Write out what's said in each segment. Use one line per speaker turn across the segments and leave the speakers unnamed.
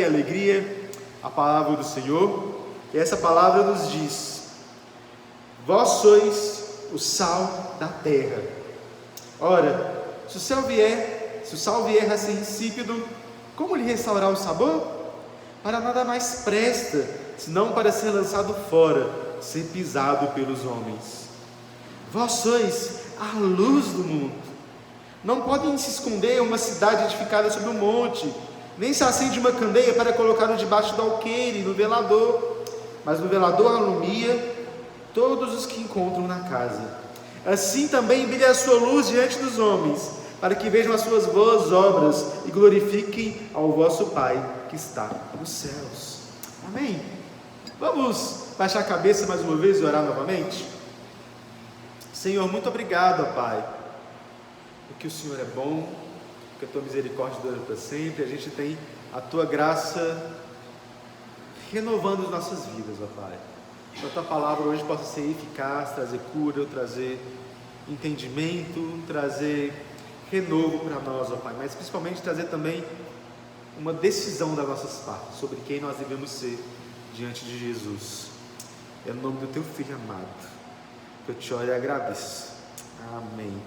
alegria a palavra do Senhor, e essa palavra nos diz: vós sois o sal da terra. Ora, se o sal vier a ser insípido, como lhe restaurar o sabor? Para nada mais presta, senão para ser lançado fora, ser pisado pelos homens. Vós sois a luz do mundo. Não podem se esconder uma cidade edificada sobre um monte, nem se acende uma candeia para colocar-no debaixo do alqueire, no velador, mas no velador alumia todos os que encontram na casa. Assim também brilha a sua luz diante dos homens, para que vejam as suas boas obras e glorifiquem ao vosso Pai que está nos céus. Amém? Vamos baixar a cabeça mais uma vez e orar novamente? Senhor, muito obrigado, ó Pai, porque o Senhor é bom, porque a Tua misericórdia dura para sempre, a gente tem a Tua graça renovando as nossas vidas, ó Pai. Que a Tua palavra hoje possa ser eficaz, trazer cura, trazer entendimento, trazer renovo para nós, ó Pai, mas principalmente trazer também uma decisão das nossas partes sobre quem nós devemos ser diante de Jesus. É no nome do Teu Filho amado que eu te oro e agradeço. Amém.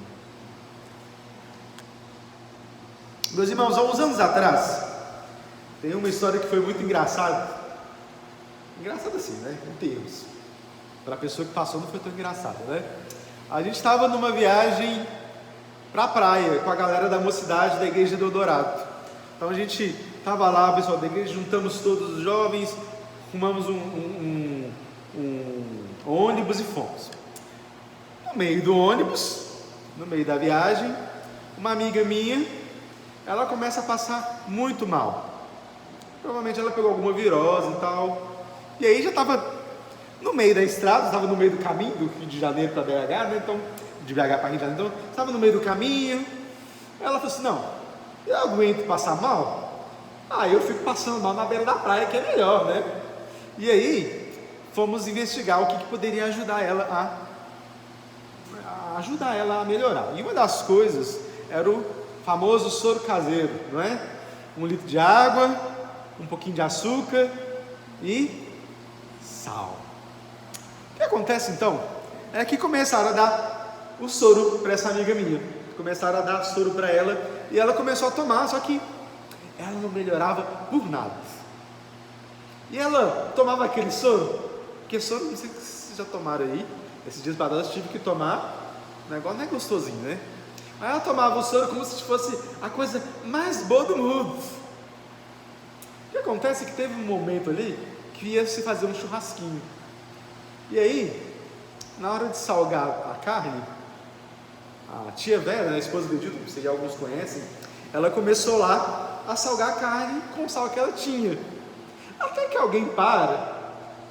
Meus irmãos, há uns anos atrás, tem uma história que foi muito engraçada. Engraçada assim, né? Em termos. Para a pessoa que passou não foi tão engraçada, né? A gente estava numa viagem para a praia com a galera da mocidade da igreja do Eldorado. Então a gente estava lá, o pessoal da igreja, juntamos todos os jovens, arrumamos um ônibus e fomos. No meio do ônibus, no meio da viagem, uma amiga minha, ela começa a passar muito mal. Provavelmente ela pegou alguma virose e tal. E aí já estava no meio da estrada, estava no meio do caminho do Rio de Janeiro para BH, né? Então, de BH para Rio de Janeiro, então, estava no meio do caminho. Ela falou assim: não, eu aguento passar mal? Eu fico passando mal na beira da praia, que é melhor, né? E aí, fomos investigar o que poderia ajudar ela a melhorar. E uma das coisas era o famoso soro caseiro, não é? 1 litro de água, um pouquinho de açúcar e sal. O que acontece então é que começaram a dar o soro para essa amiga minha. Começaram a dar soro para ela e ela começou a tomar, só que ela não melhorava por nada. E ela tomava aquele soro, porque soro, não sei se vocês já tomaram aí, esses dias para trás eu tive que tomar, o negócio não é gostosinho, né? Aí ela tomava o soro como se fosse a coisa mais boa do mundo. O que acontece é que teve um momento ali que ia se fazer um churrasquinho. E aí, na hora de salgar a carne, a tia Vera, a esposa do Edito, que alguns conhecem, ela começou lá a salgar a carne com o sal que ela tinha. Até que alguém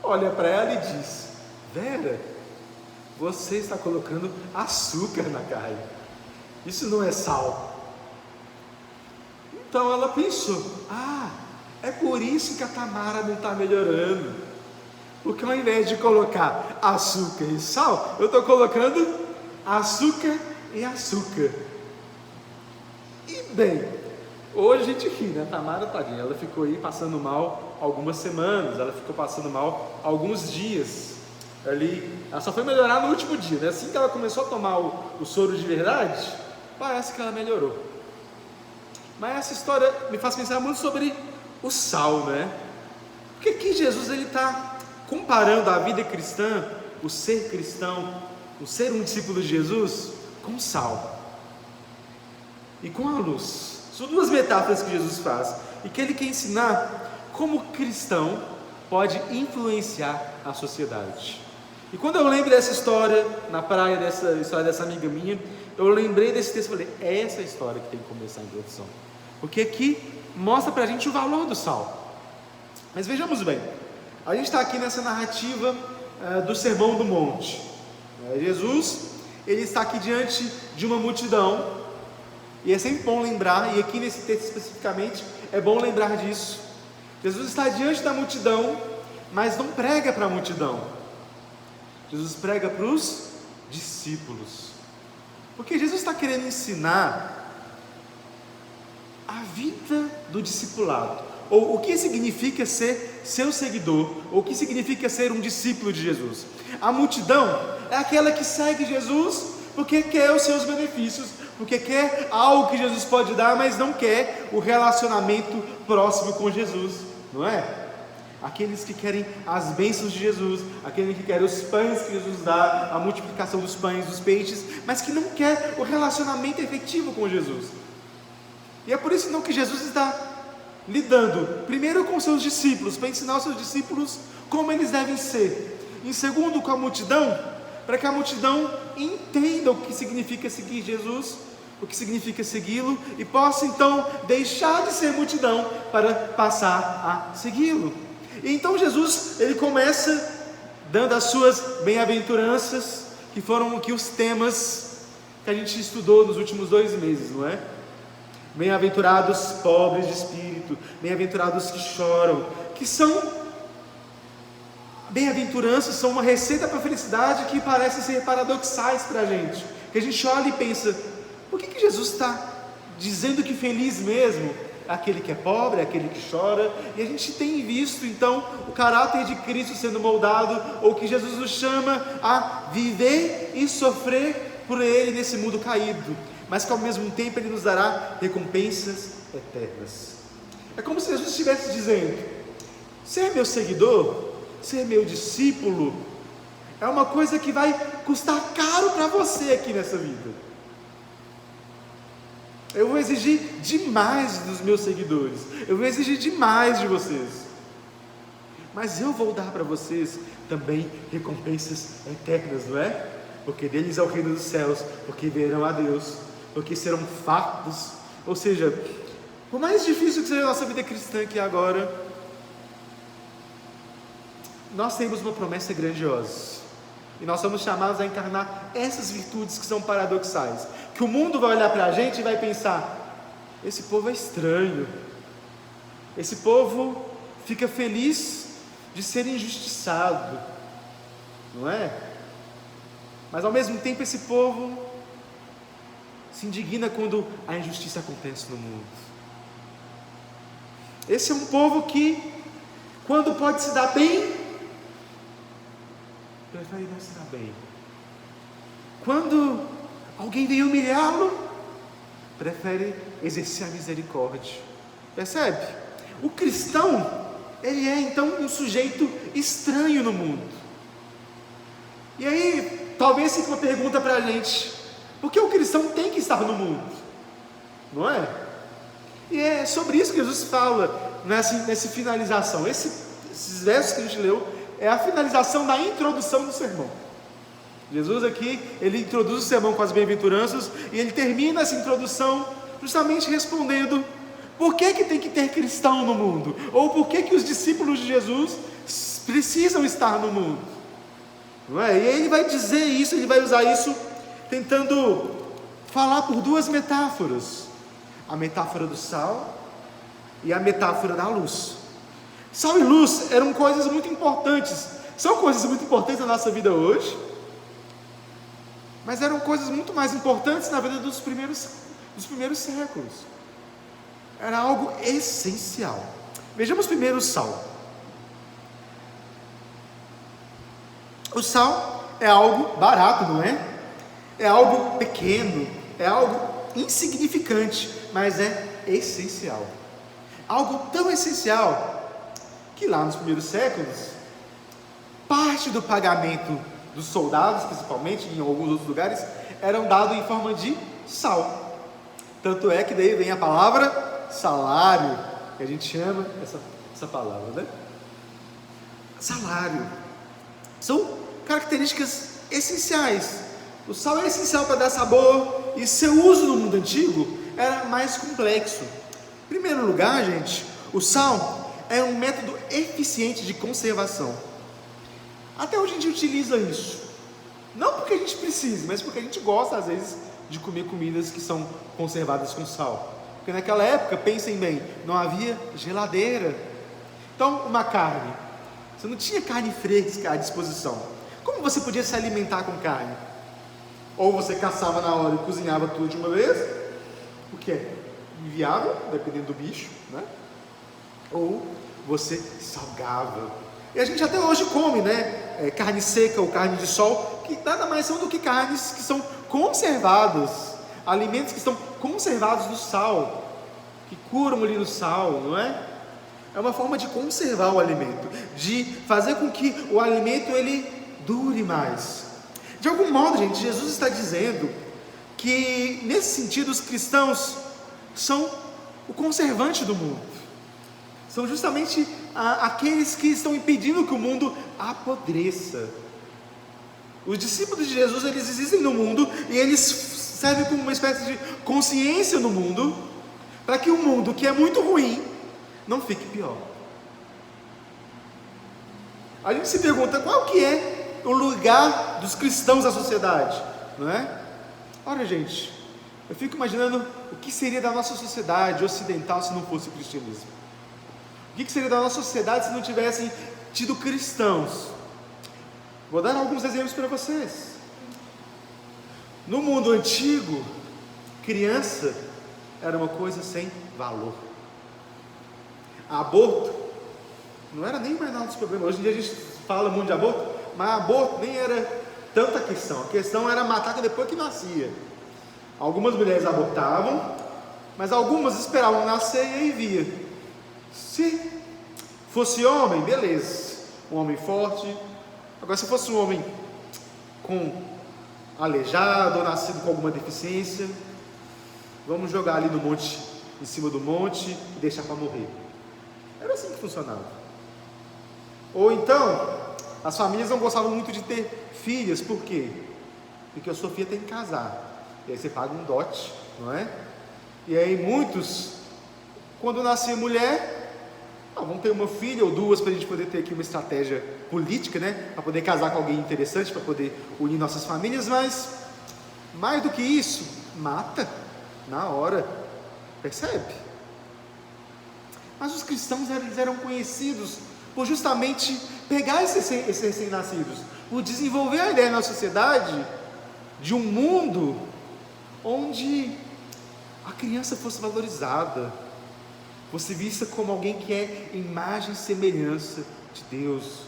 olha para ela e diz: Vera, você está colocando açúcar na carne. Isso não é sal. Então ela pensou: é por isso que a Tamara não está melhorando. Porque ao invés de colocar açúcar e sal, eu estou colocando açúcar e açúcar. E bem, hoje a gente ri, né? A Tamara, tadinha, ela ficou aí passando mal algumas semanas, ela ficou passando mal alguns dias. Ali, ela só foi melhorar no último dia, né? Assim que ela começou a tomar o soro de verdade, parece que ela melhorou. Mas essa história me faz pensar muito sobre o sal, né? Porque aqui Jesus está comparando a vida cristã, o ser cristão, o ser um discípulo de Jesus, com sal e com a luz. São duas metáforas que Jesus faz e que ele quer ensinar como o cristão pode influenciar a sociedade. E quando eu lembro dessa história na praia, dessa história dessa amiga minha, eu lembrei desse texto e falei: é essa história que tem que começar a introdução, porque aqui mostra pra gente o valor do sal. Mas vejamos bem, a gente está aqui nessa narrativa do Sermão do Monte. Jesus, ele está aqui diante de uma multidão, e é sempre bom lembrar, e aqui nesse texto especificamente é bom lembrar disso. Jesus está diante da multidão, mas não prega para a multidão. Jesus prega para os discípulos, porque Jesus está querendo ensinar a vida do discipulado, ou o que significa ser seu seguidor, ou o que significa ser um discípulo de Jesus. A multidão é aquela que segue Jesus porque quer os seus benefícios, porque quer algo que Jesus pode dar, mas não quer o relacionamento próximo com Jesus, não é? Aqueles que querem as bênçãos de Jesus, aqueles que querem os pães que Jesus dá, a multiplicação dos pães, dos peixes, mas que não quer o relacionamento efetivo com Jesus. E é por isso então que Jesus está lidando primeiro com seus discípulos, para ensinar os seus discípulos como eles devem ser, em segundo com a multidão, para que a multidão entenda o que significa seguir Jesus, o que significa segui-lo, e possa então deixar de ser multidão para passar a segui-lo. E então Jesus, ele começa dando as suas bem-aventuranças, que foram aqui os temas que a gente estudou nos últimos 2 meses, não é? Bem-aventurados pobres de espírito, bem-aventurados que choram, que são bem-aventuranças, são uma receita para a felicidade que parecem ser paradoxais para a gente, que a gente olha e pensa, por que Jesus está dizendo que feliz mesmo é aquele que é pobre, é aquele que chora? E a gente tem visto então o caráter de Cristo sendo moldado, ou que Jesus nos chama a viver e sofrer por Ele nesse mundo caído, mas que ao mesmo tempo Ele nos dará recompensas eternas. É como se Jesus estivesse dizendo, ser meu seguidor, ser meu discípulo, é uma coisa que vai custar caro para você aqui nessa vida. Eu vou exigir demais dos meus seguidores, eu vou exigir demais de vocês, mas eu vou dar para vocês também recompensas eternas, não é? Porque deles é o reino dos céus, porque verão a Deus, porque serão fartos. Ou seja, por mais difícil que seja a nossa vida cristã aqui agora, nós temos uma promessa grandiosa, e nós somos chamados a encarnar essas virtudes que são paradoxais, que o mundo vai olhar para a gente e vai pensar, esse povo é estranho, esse povo fica feliz de ser injustiçado, não é? Mas ao mesmo tempo esse povo se indigna quando a injustiça acontece no mundo. Esse é um povo que, quando pode se dar bem, prefere não se dar bem. Quando alguém vem humilhá-lo, prefere exercer a misericórdia. Percebe? O cristão, ele é então um sujeito estranho no mundo. E aí, talvez fique uma pergunta para a gente, por que o cristão tem que estar no mundo? Não é? E é sobre isso que Jesus fala nessa finalização. Esses versos que a gente leu é a finalização da introdução do sermão. Jesus aqui, ele introduz o sermão com as bem-aventuranças, e ele termina essa introdução justamente respondendo por que tem que ter cristão no mundo, ou por que os discípulos de Jesus precisam estar no mundo, não é? E ele vai dizer isso, ele vai usar isso tentando falar por 2 metáforas, a metáfora do sal e a metáfora da luz. Sal e luz eram coisas muito importantes, são coisas muito importantes na nossa vida hoje, mas eram coisas muito mais importantes na vida dos primeiros séculos. Era algo essencial. Vejamos primeiro o sal. O sal é algo barato, não é? É algo pequeno, é algo insignificante, mas é essencial. Algo tão essencial que lá nos primeiros séculos, parte do pagamento dos soldados, principalmente em alguns outros lugares, eram dado em forma de sal. Tanto é que daí vem a palavra salário, que a gente chama essa palavra, né? Salário. São características essenciais. O sal é essencial para dar sabor, e seu uso no mundo antigo era mais complexo. Em primeiro lugar, gente, o sal é um método eficiente de conservação. Até hoje a gente utiliza isso, não porque a gente precisa, mas porque a gente gosta às vezes de comer comidas que são conservadas com sal, porque naquela época, pensem bem, não havia geladeira. Então uma carne, você não tinha carne fresca à disposição, como você podia se alimentar com carne? Ou você caçava na hora e cozinhava tudo de uma vez, o que é inviável, dependendo do bicho, né? ou você salgava. E a gente até hoje come, né? Carne seca ou carne de sol, que nada mais são do que carnes que são conservadas, alimentos que estão conservados no sal, que curam ali no sal, não é? É uma forma de conservar o alimento, de fazer com que o alimento ele dure mais. De algum modo, gente, Jesus está dizendo que, nesse sentido, os cristãos são o conservante do mundo. São justamente aqueles que estão impedindo que o mundo apodreça. Os discípulos de Jesus, eles existem no mundo e eles servem como uma espécie de consciência no mundo, para que o mundo que é muito ruim não fique pior. A gente se pergunta qual que é o lugar dos cristãos na sociedade, não é? Olha, gente, eu fico imaginando o que seria da nossa sociedade ocidental se não fosse o cristianismo. O que seria da nossa sociedade se não tivessem tido cristãos? Vou dar alguns exemplos para vocês. No mundo antigo, criança era uma coisa sem valor. Aborto não era nem mais nada dos problemas. Hoje em dia a gente fala muito de aborto, mas aborto nem era tanta questão. A questão era matar depois que nascia. Algumas mulheres abortavam, mas algumas esperavam nascer e aí via. Se fosse homem, beleza, um homem forte. Agora, se fosse um homem aleijado ou nascido com alguma deficiência, vamos jogar ali no monte, em cima do monte e deixar para morrer. Era assim que funcionava. Ou então, as famílias não gostavam muito de ter filhas. Por quê? Porque a sua filha tem que casar, e aí você paga um dote, não é? E aí muitos, quando nascia mulher, vamos ter uma filha ou duas para a gente poder ter aqui uma estratégia política, né? Para poder casar com alguém interessante, para poder unir nossas famílias. Mas mais do que isso, mata na hora, percebe? Mas os cristãos eles eram conhecidos por justamente pegar esses recém-nascidos, por desenvolver a ideia na sociedade de um mundo onde a criança fosse valorizada, fosse vista como alguém que é imagem e semelhança de Deus.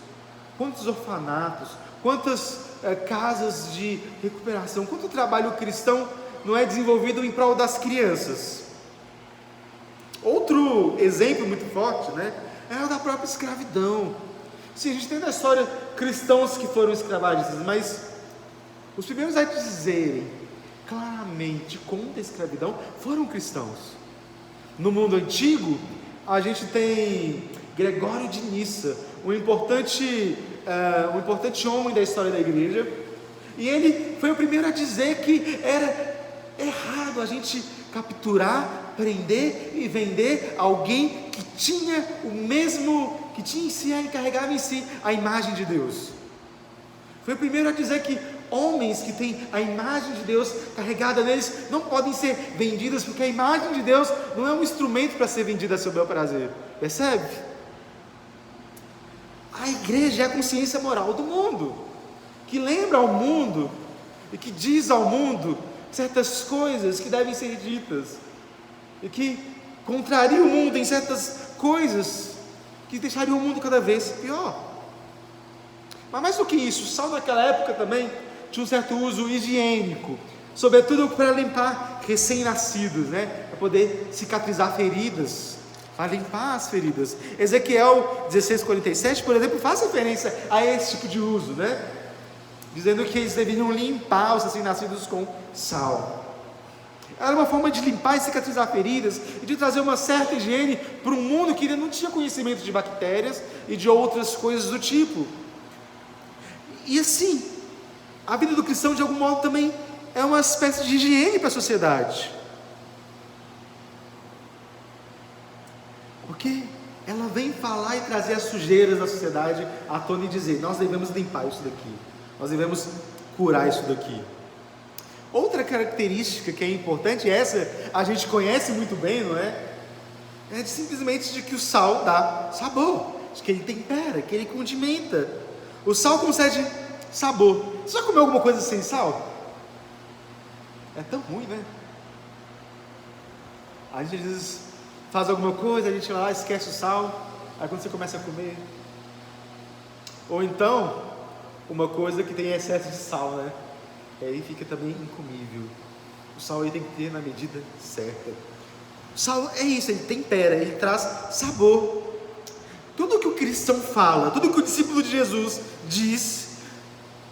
Quantos orfanatos, quantas casas de recuperação, quanto trabalho cristão não é desenvolvido em prol das crianças. Outro exemplo muito forte, né, é o da própria escravidão. Sim, a gente tem na história cristãos que foram escravagistas, mas os primeiros a dizerem claramente contra a escravidão foram cristãos. No mundo antigo, a gente tem Gregório de Nissa, um importante homem da história da igreja, e ele foi o primeiro a dizer que era errado a gente capturar, prender e vender alguém que tinha em si, carregava em si a imagem de Deus. Foi o primeiro a dizer que homens que têm a imagem de Deus carregada neles não podem ser vendidas, porque a imagem de Deus não é um instrumento para ser vendida a seu bel prazer, percebe? A igreja é a consciência moral do mundo, que lembra ao mundo e que diz ao mundo certas coisas que devem ser ditas, e que contraria o mundo em certas coisas que deixariam o mundo cada vez pior. Mas mais do que isso, o sal naquela época também tinha um certo uso higiênico, sobretudo para limpar recém-nascidos, né? Para poder cicatrizar feridas, para limpar as feridas. Ezequiel 16:47, por exemplo, faz referência a esse tipo de uso, né? Dizendo que eles deveriam limpar os recém-nascidos com sal. Era uma forma de limpar e cicatrizar feridas e de trazer uma certa higiene para um mundo que ainda não tinha conhecimento de bactérias e de outras coisas do tipo. E assim, a vida do cristão de algum modo também é uma espécie de higiene para a sociedade, porque ela vem falar e trazer as sujeiras da sociedade à tona e dizer: nós devemos limpar isso daqui, nós devemos curar isso daqui. Outra característica que é importante, essa a gente conhece muito bem, não é? É simplesmente de que o sal dá sabor, de que ele tempera, que ele condimenta. O sal concede sabor. Você já comeu alguma coisa sem sal? É tão ruim, né? A gente às vezes faz alguma coisa, a gente vai lá, esquece o sal, aí quando você começa a comer. Ou então, uma coisa que tem excesso de sal, né? E aí fica também incomível. O sal aí tem que ter na medida certa. O sal é isso, ele tempera, ele traz sabor. Tudo que o cristão fala, tudo que o discípulo de Jesus diz,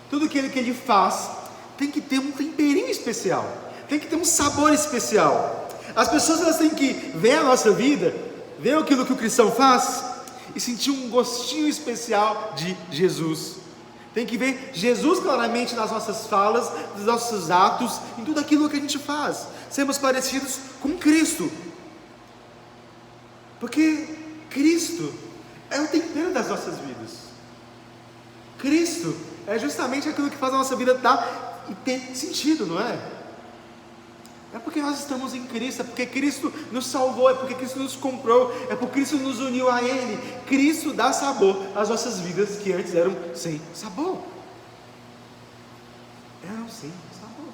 tudo que ele faz, tem que ter um temperinho especial, tem que ter um sabor especial. As pessoas elas têm que ver a nossa vida, ver aquilo que o cristão faz e sentir um gostinho especial de Jesus. Tem que ver Jesus claramente nas nossas falas, nos nossos atos, em tudo aquilo que a gente faz. Sermos parecidos com Cristo. Porque Cristo é o tempero das nossas vidas. Cristo é justamente aquilo que faz a nossa vida dar e ter sentido, não é? É porque nós estamos em Cristo, é porque Cristo nos salvou, é porque Cristo nos comprou, é porque Cristo nos uniu a Ele. Cristo dá sabor às nossas vidas que antes eram sem sabor. Eram sem sabor.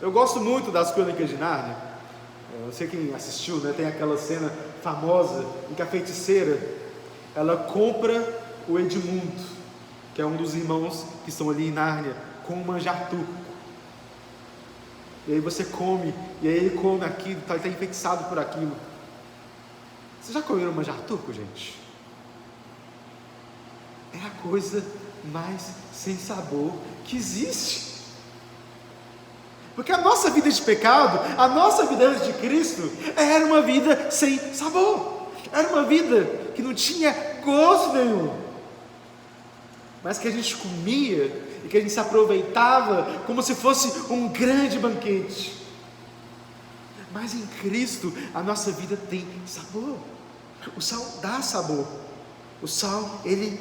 Eu gosto muito das Crônicas de Nárnia. Eu não sei quem assistiu, né? Tem aquela cena famosa em que a feiticeira ela compra o Edmundo, que é um dos irmãos que estão ali em Nárnia, com um manjar turco. E aí você come, e aí ele come aquilo, ele está enfeitiçado por aquilo. Vocês já comeram manjar turco, gente? É a coisa mais sem sabor que existe. Porque a nossa vida de pecado, a nossa vida antes de Cristo, era uma vida sem sabor. Era uma vida que não tinha gosto nenhum, mas que a gente comia e que a gente se aproveitava como se fosse um grande banquete. Mas em Cristo a nossa vida tem sabor. O sal dá sabor. O sal, ele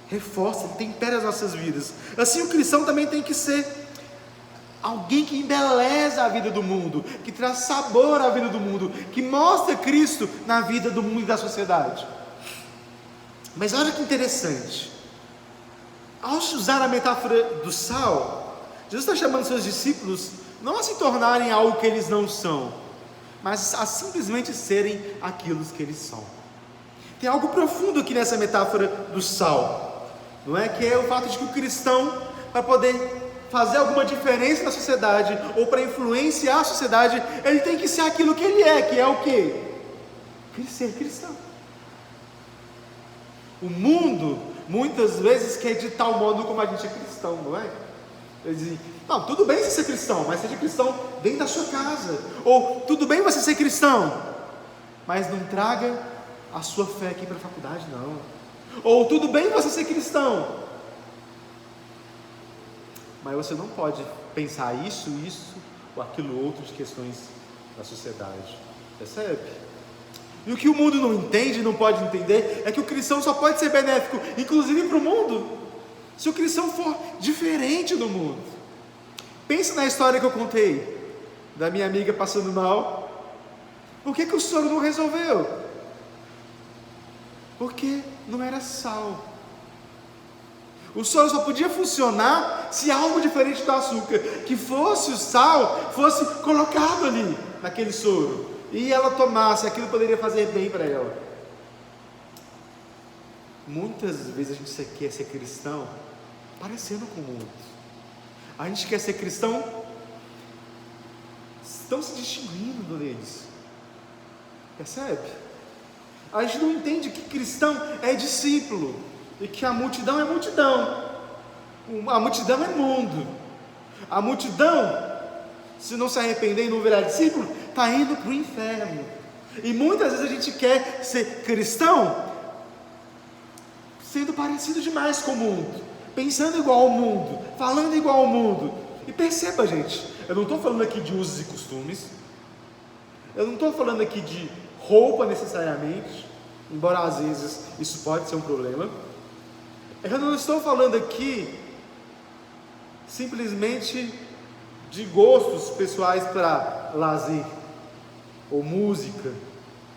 reforça, ele tempera as nossas vidas. Assim o cristão também tem que ser alguém que embeleza a vida do mundo, que traz sabor à vida do mundo, que mostra Cristo na vida do mundo e da sociedade. Mas olha que interessante, ao usar a metáfora do sal, Jesus está chamando seus discípulos não a se tornarem algo que eles não são, mas a simplesmente serem aquilo que eles são. Tem algo profundo aqui nessa metáfora do sal, não é? Que é o fato de que o cristão, para poder fazer alguma diferença na sociedade, ou para influenciar a sociedade, ele tem que ser aquilo que ele é, que é o quê? Ser cristão. O mundo muitas vezes quer de tal modo como a gente é cristão, não é? Eles dizem, não, tudo bem você ser cristão, mas seja cristão dentro da sua casa. Ou, tudo bem você ser cristão, mas não traga a sua fé aqui para a faculdade, não. Ou, tudo bem você ser cristão, mas você não pode pensar isso, ou aquilo outro de questões da sociedade. Percebe? E o que o mundo não entende, não pode entender, é que o cristão só pode ser benéfico, inclusive para o mundo, se o cristão for diferente do mundo. Pensa na história que eu contei, da minha amiga passando mal. Por que o soro não resolveu? Porque não era sal. O soro só podia funcionar se algo diferente do açúcar, que fosse o sal, fosse colocado ali, naquele soro, e ela tomasse, aquilo poderia fazer bem para ela. Muitas vezes a gente quer ser cristão parecendo com o mundo. A gente quer ser cristão, estão se distinguindo deles. Percebe? A gente não entende que cristão é discípulo, e que a multidão é multidão. A multidão é mundo. A multidão, se não se arrepender e não virar discípulo, está indo para o inferno. E muitas vezes a gente quer ser cristão sendo parecido demais com o mundo, pensando igual ao mundo, falando igual ao mundo. E perceba, gente, eu não estou falando aqui de usos e costumes, eu não estou falando aqui de roupa necessariamente, embora às vezes isso pode ser um problema. Eu não estou falando aqui simplesmente de gostos pessoais para lazer ou música,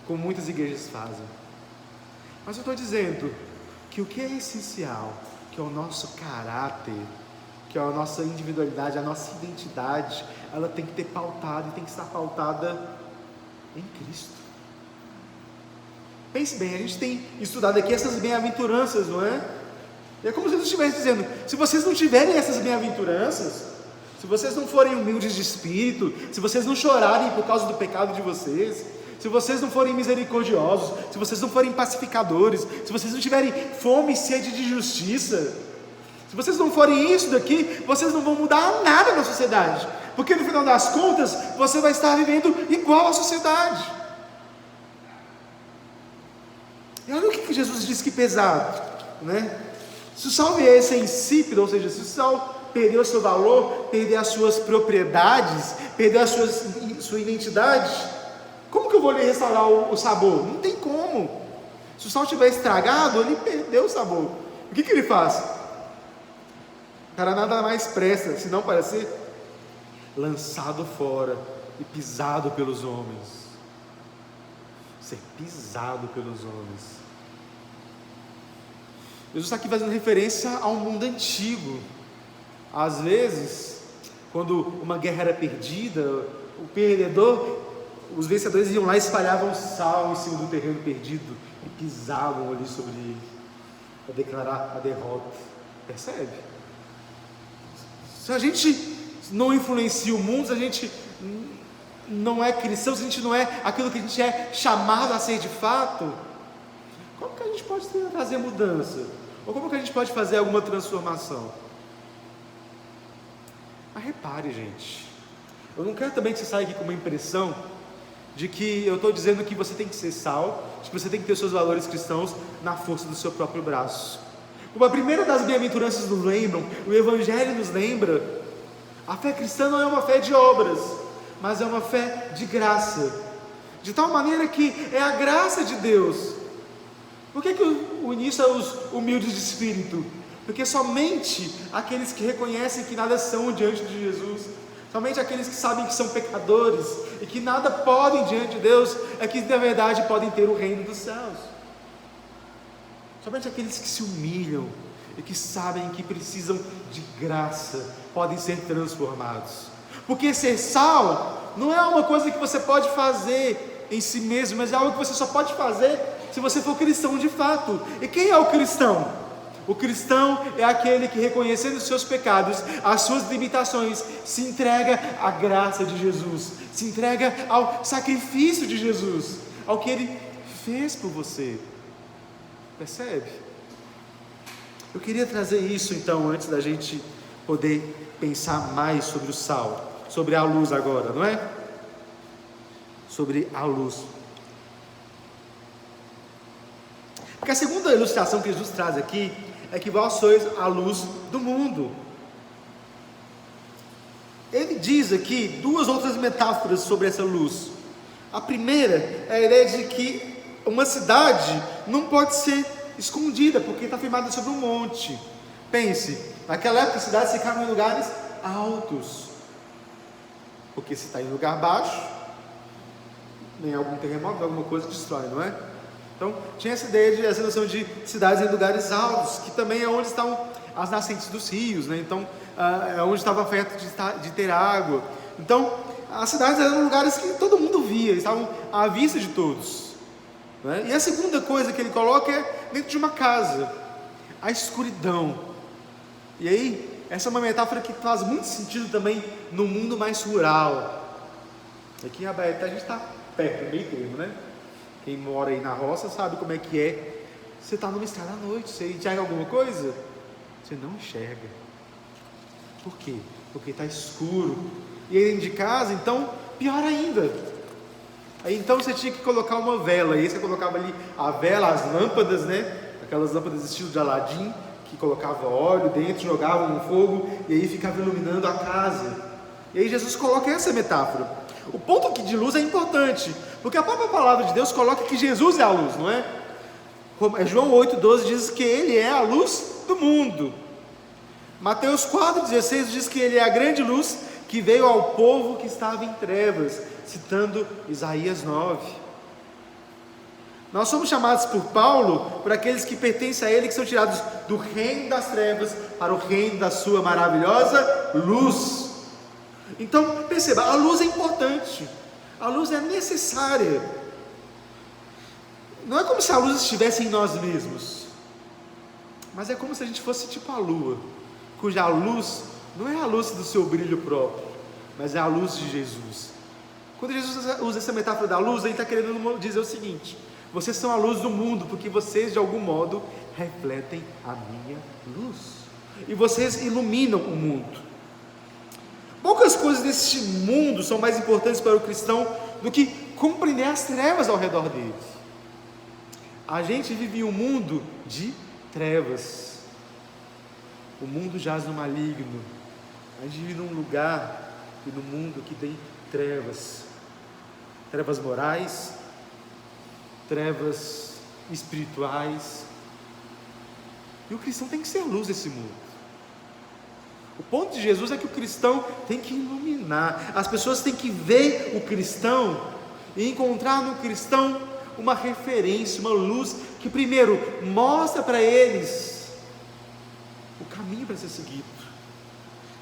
como muitas igrejas fazem. Mas eu estou dizendo que o que é essencial, que é o nosso caráter, que é a nossa individualidade, a nossa identidade, ela tem que ter pautado e tem que estar pautada em Cristo. Pense bem, a gente tem estudado aqui essas bem-aventuranças, não é? É como se Jesus estivesse dizendo: se vocês não tiverem essas bem-aventuranças, se vocês não forem humildes de espírito, se vocês não chorarem por causa do pecado de vocês, se vocês não forem misericordiosos, se vocês não forem pacificadores, se vocês não tiverem fome e sede de justiça, se vocês não forem isso daqui, vocês não vão mudar nada na sociedade, porque no final das contas, você vai estar vivendo igual à sociedade. E olha o que Jesus diz que pesado, né? Se o sal vier ser insípido, ou seja, se o sal perder o seu valor, perder as suas propriedades, perder a sua identidade, como que eu vou lhe restaurar o sabor? Não tem como. Se o sal estiver estragado, ele perdeu o sabor. O que ele faz? Para nada mais presta, senão para ser lançado fora e pisado pelos homens. Ser pisado pelos homens. Jesus está aqui fazendo referência ao mundo antigo. Às vezes, quando uma guerra era perdida, o perdedor, os vencedores iam lá e espalhavam sal em cima do terreno perdido e pisavam ali sobre ele para declarar a derrota. Percebe? Se a gente não influencia o mundo, se a gente não é cristão, se a gente não é aquilo que a gente é chamado a ser de fato, como que a gente pode trazer mudança? Ou como que a gente pode fazer alguma transformação? Mas repare, gente, eu não quero também que você saia aqui com uma impressão de que eu estou dizendo que você tem que ser sal, de que você tem que ter os seus valores cristãos na força do seu próprio braço. Como a primeira das bem-aventuranças nos lembram, o Evangelho nos lembra, a fé cristã não é uma fé de obras, mas é uma fé de graça, de tal maneira que é a graça de Deus. Por que o início é os humildes de espírito? Porque somente aqueles que reconhecem que nada são diante de Jesus, somente aqueles que sabem que são pecadores e que nada podem diante de Deus, é que na verdade podem ter o reino dos céus. Somente aqueles que se humilham e que sabem que precisam de graça podem ser transformados. Porque ser sal não é uma coisa que você pode fazer em si mesmo, mas é algo que você só pode fazer se você for cristão de fato. E quem é o cristão? O cristão é aquele que, reconhecendo os seus pecados, as suas limitações, se entrega à graça de Jesus, se entrega ao sacrifício de Jesus, ao que Ele fez por você. Percebe? Eu queria trazer isso então, antes da gente poder pensar mais sobre o sal, sobre a luz agora, não é? Sobre a luz. Porque a segunda ilustração que Jesus traz aqui é que vós sois a luz do mundo. Ele diz aqui duas outras metáforas sobre essa luz. A primeira é a ideia de que uma cidade não pode ser escondida, porque está firmada sobre um monte. Pense, naquela época as cidades ficavam em lugares altos, porque se está em lugar baixo, nem algum terremoto, alguma coisa destrói, não é? Então tinha essa noção de cidades em lugares altos, que também é onde estão as nascentes dos rios, né? Então é onde estava perto de ter água. Então as cidades eram lugares que todo mundo via, estavam à vista de todos, né? E a segunda coisa que ele coloca é dentro de uma casa, a escuridão. E aí, essa é uma metáfora que faz muito sentido também no mundo mais rural. Aqui em Abaeté a gente está perto, meio termo, né? Quem mora aí na roça sabe como é que é. Você está numa estrada à noite, você enxerga alguma coisa? Você não enxerga. Por quê? Porque está escuro. E aí dentro de casa, então, pior ainda. Aí então você tinha que colocar uma vela. E aí você colocava ali a vela, as lâmpadas, né? Aquelas lâmpadas estilo de Aladim, que colocava óleo dentro, jogava no fogo, e aí ficava iluminando a casa. E aí Jesus coloca essa metáfora. O ponto aqui de luz é importante, porque a própria palavra de Deus coloca que Jesus é a luz, não é? João 8,12 diz que Ele é a luz do mundo. Mateus 4,16 diz que Ele é a grande luz que veio ao povo que estava em trevas, citando Isaías 9. Nós somos chamados por Paulo, por aqueles que pertencem a Ele, que são tirados do reino das trevas para o reino da sua maravilhosa luz. Então perceba, a luz é importante, a luz é necessária. Não é como se a luz estivesse em nós mesmos, mas é como se a gente fosse tipo a lua, cuja luz não é a luz do seu brilho próprio, mas é a luz de Jesus. Quando Jesus usa essa metáfora da luz, ele está querendo dizer o seguinte: vocês são a luz do mundo, porque vocês de algum modo refletem a minha luz, e vocês iluminam o mundo. Poucas coisas deste mundo são mais importantes para o cristão do que compreender as trevas ao redor dele. A gente vive em um mundo de trevas, o mundo jaz no maligno. A gente vive num lugar e num mundo que tem trevas, trevas morais, trevas espirituais, e o cristão tem que ser luz desse mundo. O ponto de Jesus é que o cristão tem que iluminar, as pessoas têm que ver o cristão e encontrar no cristão uma referência, uma luz que primeiro mostra para eles o caminho para ser seguido,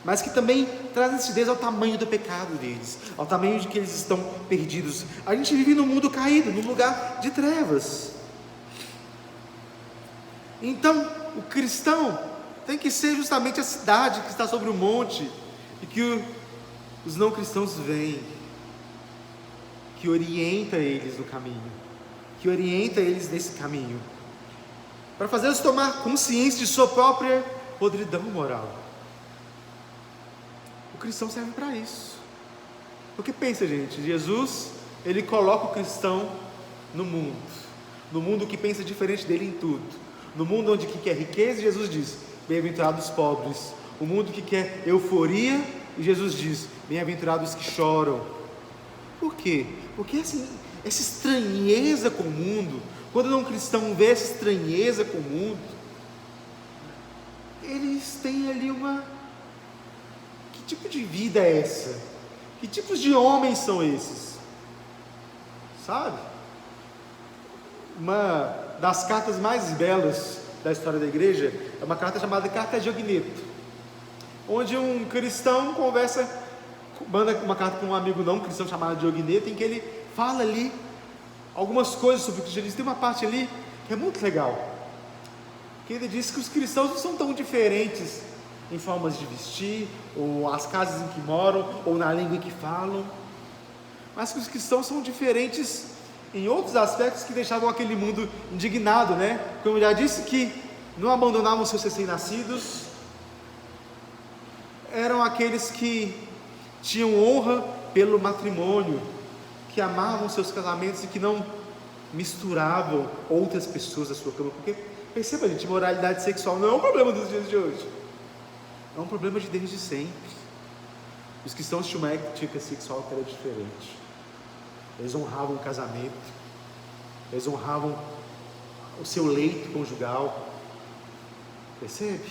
mas que também traz nitidez ao tamanho do pecado deles, ao tamanho de que eles estão perdidos. A gente vive num mundo caído, num lugar de trevas. Então, o cristão tem que ser justamente a cidade que está sobre o monte, e que os não cristãos veem, que orienta eles no caminho, que orienta eles nesse caminho, para fazê-los tomar consciência de sua própria podridão moral. O cristão serve para isso. Porque pensa, gente, Jesus, ele coloca o cristão no mundo que pensa diferente dele em tudo, no mundo onde que quer riqueza, Jesus diz: bem-aventurados os pobres. O mundo que quer euforia, e Jesus diz: bem-aventurados os que choram. Por quê? Porque assim, essa estranheza com o mundo, quando um cristão vê essa estranheza com o mundo, eles têm ali que tipo de vida é essa? Que tipos de homens são esses? Sabe? Uma das cartas mais belas da história da igreja é uma carta chamada Carta de Ogneto, onde um cristão manda uma carta para um amigo não cristão chamado Diogneto, em que ele fala ali algumas coisas sobre o cristianismo. Tem uma parte ali que é muito legal, que ele diz que os cristãos não são tão diferentes em formas de vestir, ou as casas em que moram, ou na língua que falam, mas que os cristãos são diferentes em outros aspectos que deixavam aquele mundo indignado, né? Como eu já disse, que não abandonavam seus recém-nascidos, eram aqueles que tinham honra pelo matrimônio, que amavam seus casamentos e que não misturavam outras pessoas à sua cama. Porque, perceba, gente, moralidade sexual não é um problema dos dias de hoje, é um problema de desde sempre. Os cristãos tinham uma ética sexual que era diferente. Eles honravam o casamento, eles honravam o seu leito conjugal. Percebe?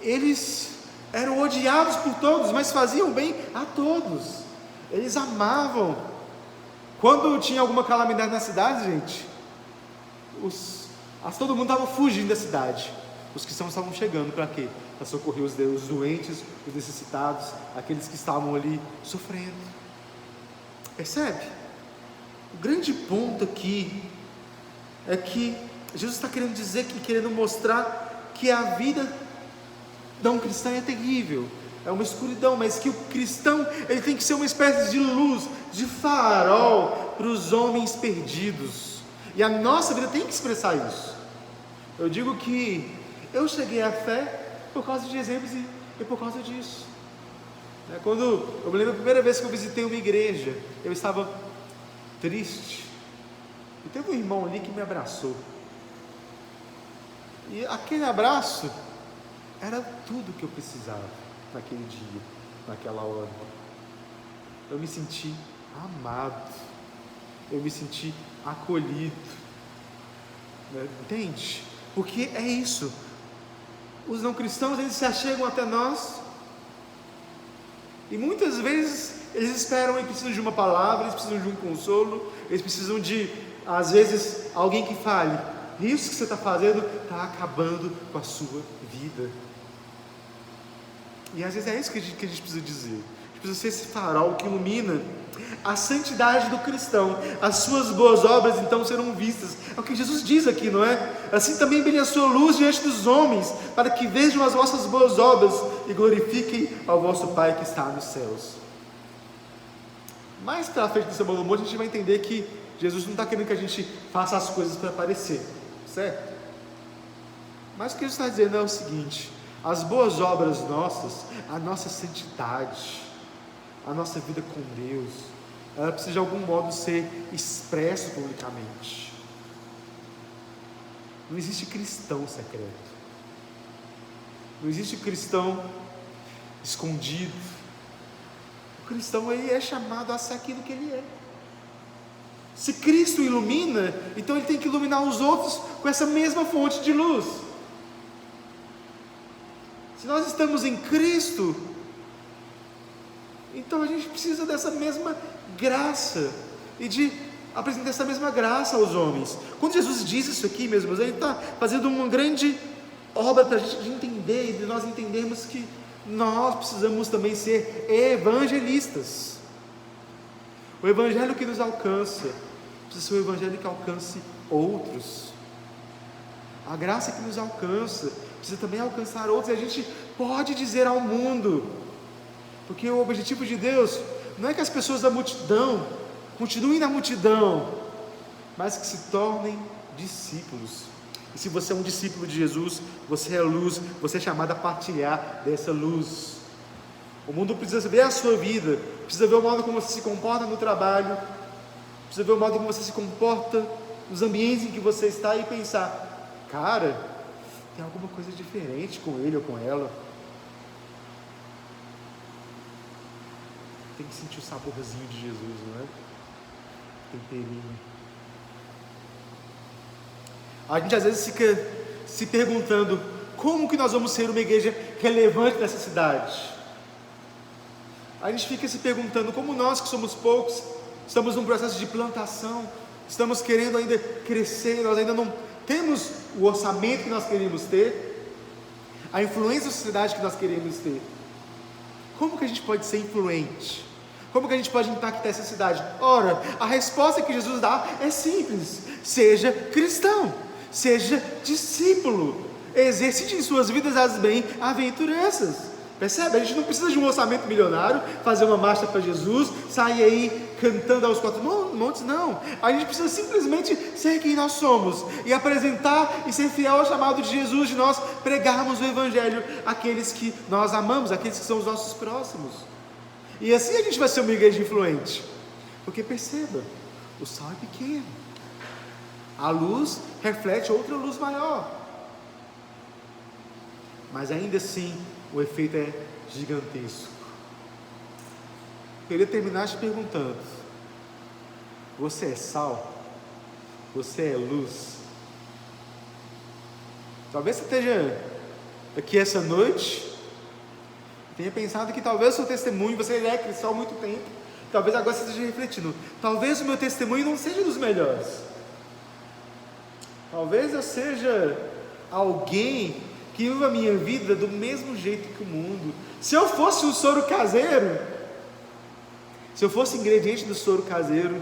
Eles eram odiados por todos, mas faziam bem a todos. Eles amavam. Quando tinha alguma calamidade na cidade, gente, todo mundo estava fugindo da cidade. Os cristãos estavam chegando para quê? Para socorrer os doentes, os necessitados, aqueles que estavam ali sofrendo. Percebe? O grande ponto aqui é que Jesus está querendo dizer, querendo mostrar que a vida não cristã é terrível, é uma escuridão, mas que o cristão, ele tem que ser uma espécie de luz, de farol para os homens perdidos, e a nossa vida tem que expressar isso. Eu digo que eu cheguei à fé por causa de exemplos e por causa disso. Quando eu me lembro a primeira vez que eu visitei uma igreja, eu estava triste, e teve um irmão ali que me abraçou, e aquele abraço era tudo que eu precisava naquele dia, naquela hora. Eu me senti amado, eu me senti acolhido, entende? Porque é isso, os não cristãos, eles se achegam até nós, e muitas vezes eles esperam e precisam de uma palavra, eles precisam de um consolo, eles precisam de, às vezes, alguém que fale: isso que você está fazendo está acabando com a sua vida. E às vezes é isso que a gente precisa dizer. precisa ser esse farol que ilumina a santidade do cristão. As suas boas obras então serão vistas. É o que Jesus diz aqui, não é? Assim também brilhe a sua luz diante dos homens, para que vejam as vossas boas obras e glorifiquem ao vosso Pai que está nos céus. Mais para frente do Sermão do Monte, a gente vai entender que Jesus não está querendo que a gente faça as coisas para aparecer, certo? Mas o que Jesus está dizendo é o seguinte: as boas obras nossas, a nossa santidade, a nossa vida com Deus, ela precisa de algum modo ser expresso publicamente. Não existe cristão secreto, não existe cristão escondido. O cristão, ele é chamado a ser aquilo que ele é. Se Cristo ilumina, então ele tem que iluminar os outros com essa mesma fonte de luz. Se nós estamos em Cristo, então a gente precisa dessa mesma graça e de apresentar essa mesma graça aos homens. Quando Jesus diz isso aqui, meus irmãos, ele está fazendo uma grande obra para a gente entender, e de nós entendermos que nós precisamos também ser evangelistas. O evangelho que nos alcança precisa ser um evangelho que alcance outros. A graça que nos alcança precisa também alcançar outros, e a gente pode dizer ao mundo, porque o objetivo de Deus não é que as pessoas da multidão continuem na multidão, mas que se tornem discípulos. E se você é um discípulo de Jesus, você é luz, você é chamado a partilhar dessa luz. O mundo precisa ver a sua vida, precisa ver o modo como você se comporta no trabalho, precisa ver o modo como você se comporta nos ambientes em que você está e pensar: cara, tem alguma coisa diferente com ele ou com ela. Tem que sentir o saborzinho de Jesus, não é? Temperinho. A gente às vezes fica se perguntando: como que nós vamos ser uma igreja relevante nessa cidade? A gente fica se perguntando como nós, que somos poucos, estamos num processo de plantação, estamos querendo ainda crescer, nós ainda não temos o orçamento que nós queríamos ter, a influência da sociedade que nós queremos ter. Como que a gente pode ser influente? Como que a gente pode impactar essa cidade? Ora, a resposta que Jesus dá é simples: seja cristão, seja discípulo, exercite em suas vidas as bem-aventuranças. Percebe? A gente não precisa de um orçamento milionário, fazer uma marcha para Jesus, sair aí cantando aos quatro montes, não. A gente precisa simplesmente ser quem nós somos e apresentar e ser fiel ao chamado de Jesus, de nós pregarmos o Evangelho àqueles que nós amamos, àqueles que são os nossos próximos. E assim a gente vai ser uma igreja influente, porque perceba, o sal é pequeno, a luz reflete outra luz maior, mas ainda assim o efeito é gigantesco. Eu queria terminar te perguntando: você é sal? Você é luz? Talvez você esteja aqui essa noite, tenha pensado que talvez o seu testemunho, você é cristão há muito tempo, talvez agora você esteja refletindo: talvez o meu testemunho não seja dos melhores, talvez eu seja alguém que vive a minha vida do mesmo jeito que o mundo. Se eu fosse um soro caseiro, se eu fosse ingrediente do soro caseiro,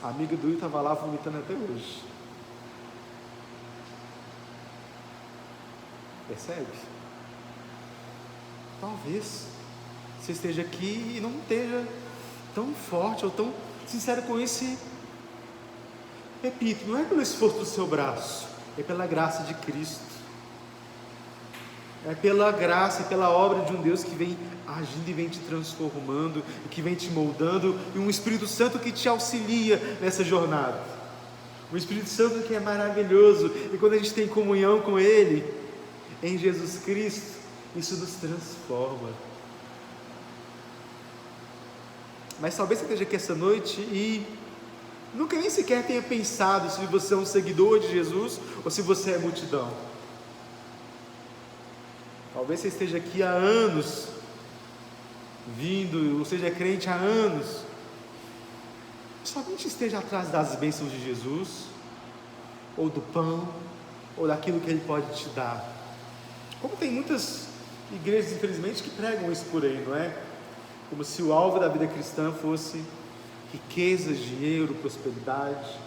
a amiga do Will estava lá vomitando até hoje. Percebe? Talvez você esteja aqui e não esteja tão forte ou tão sincero com esse. Repito, não é pelo esforço do seu braço, é pela graça de Cristo. É pela graça e pela obra de um Deus que vem agindo e vem te transformando, que vem te moldando, e um Espírito Santo que te auxilia nessa jornada. Um Espírito Santo que é maravilhoso, e quando a gente tem comunhão com Ele, em Jesus Cristo, isso nos transforma. Mas talvez você esteja aqui essa noite e nunca nem sequer tenha pensado se você é um seguidor de Jesus ou se você é multidão. Talvez você esteja aqui há anos, vindo, ou seja, crente há anos, somente esteja atrás das bênçãos de Jesus, ou do pão, ou daquilo que Ele pode te dar. Como tem muitas igrejas, infelizmente, que pregam isso por aí, não é? como se o alvo da vida cristã fosse riquezas, dinheiro, prosperidade.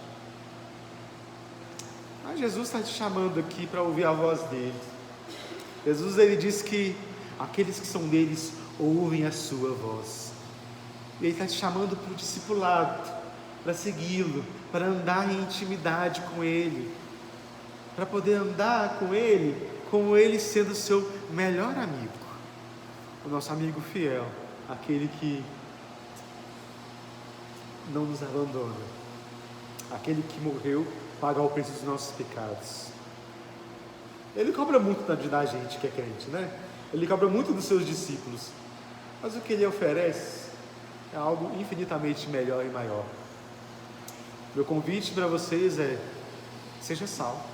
Mas Jesus está te chamando aqui para ouvir a voz dele. Jesus, ele diz que aqueles que são deles ouvem a sua voz. E ele está te chamando para o discipulado, para segui-lo, para andar em intimidade com ele, para poder andar com ele, como ele sendo o seu melhor amigo, o nosso amigo fiel, aquele que não nos abandona, aquele que morreu para pagar o preço dos nossos pecados. Ele cobra muito da gente que é crente, né? Ele cobra muito dos seus discípulos, mas o que ele oferece é algo infinitamente melhor e maior. Meu convite para vocês é: seja sal,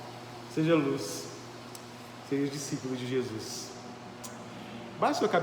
seja luz, seja discípulo de Jesus. Baixe sua cabeça.